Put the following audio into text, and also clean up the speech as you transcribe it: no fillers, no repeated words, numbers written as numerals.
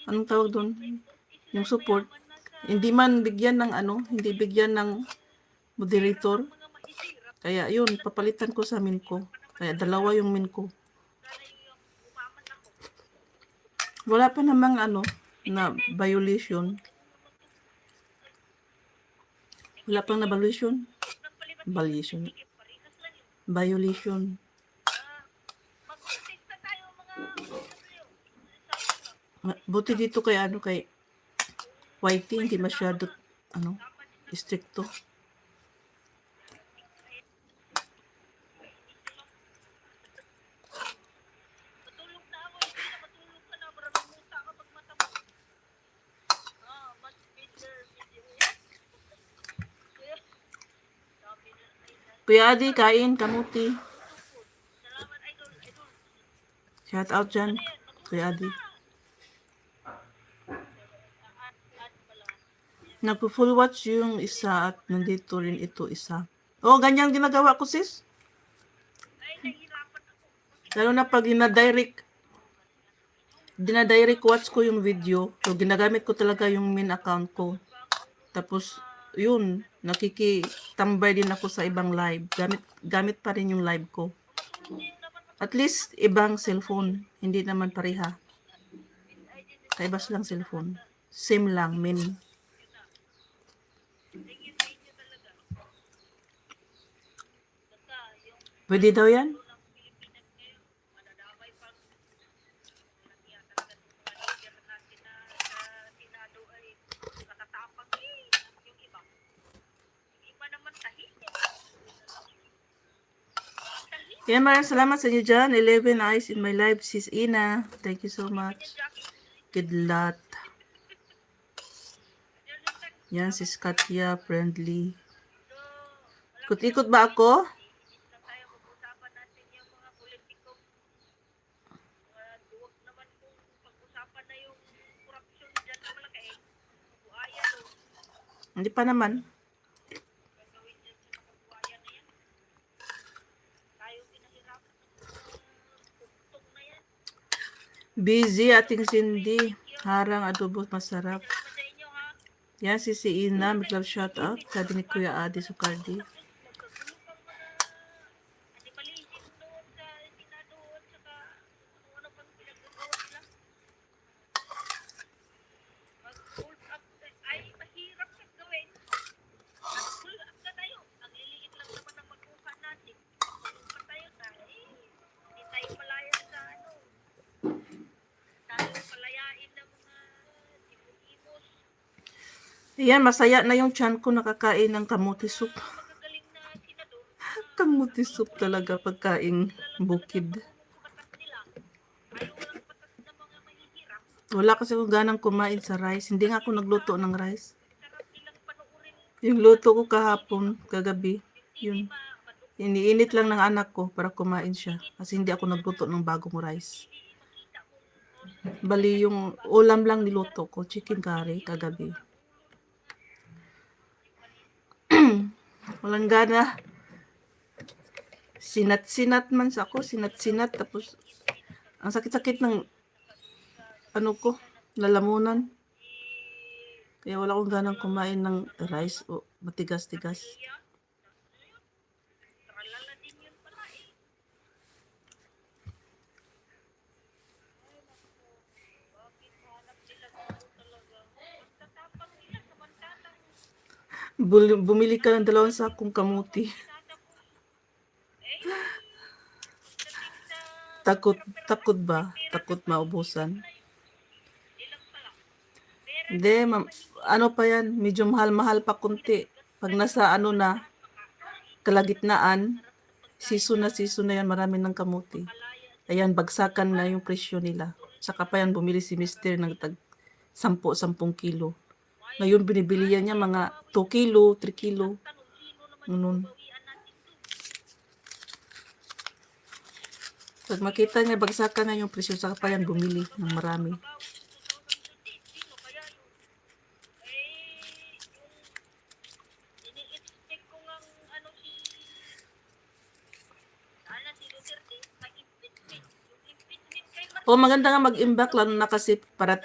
anong tawag doon? Yung support. Hindi man bigyan ng hindi bigyan ng moderator. Kaya yun, papalitan ko sa min ko. Kaya dalawa yung min ko. Wala pa namang na violation. Wala pang na violation. Violation. Violation. Buti dito kay kay Whitey, hindi masyado stricto. Kuya Adi, kain, kamuti. Shout out dyan, Kuya Adi. Nagpo-full watch yung isa at nandito rin ito isa. Oh, ganyan ginagawa ko, sis. Lalo na pag dinadirect watch ko yung video. So, ginagamit ko talaga yung main account ko. Tapos, yun, nakikitambay din ako sa ibang live. Gamit pa rin yung live ko. At least, ibang cellphone. Hindi naman pareha. Kaibas lang cellphone. Same lang, main. Pwede daw yan? Yan, maraming salamat sa inyo dyan. 11 eyes in my life, sis Ina. Thank you so much. Good luck. Yan, sis Katya, friendly. Ikot-ikot ba ako? Hindi pa naman. Busy ating Cindy. Harang adobo masarap. Yan, si Ina. Mag-love shout out. Sabi ni Kuya Adi Sukardi. Ayan, masaya na yung tiyan ko nakakain ng kamuti soup. Kamuti soup talaga pagkain bukid. Wala kasi akong ganang kumain sa rice. Hindi nga ako nagluto ng rice. Yung luto ko kahapon, kagabi, yun. Iniinit lang ng anak ko para kumain siya. Kasi hindi ako nagluto ng bagong rice. Bali, yung ulam lang niluto ko, chicken curry, kagabi. Walang gana. Sinat-sinat man sa ako, sinat-sinat. Tapos, ang sakit-sakit ng lalamunan. Kaya wala akong ganang kumain ng rice o matigas-tigas. Bumili ka ng 2 sakong kamuti. Takot ba? Takot maubusan? Hindi, pa yan, medyo mahal-mahal pa kunti. Pag nasa na, kalagitnaan, season na yan, marami ng kamuti. Ayan, bagsakan na yung presyo nila. Saka pa yan, bumili si Mister ng tag 10 kilo. Ngayon, binibili yan niya mga 2 kilo, 3 kilo. Ganun. Pag makita niya, bagsakan na yung presyo, saka pa yan bumili ng marami. O maganda nga mag-imbak, lalo na kasi para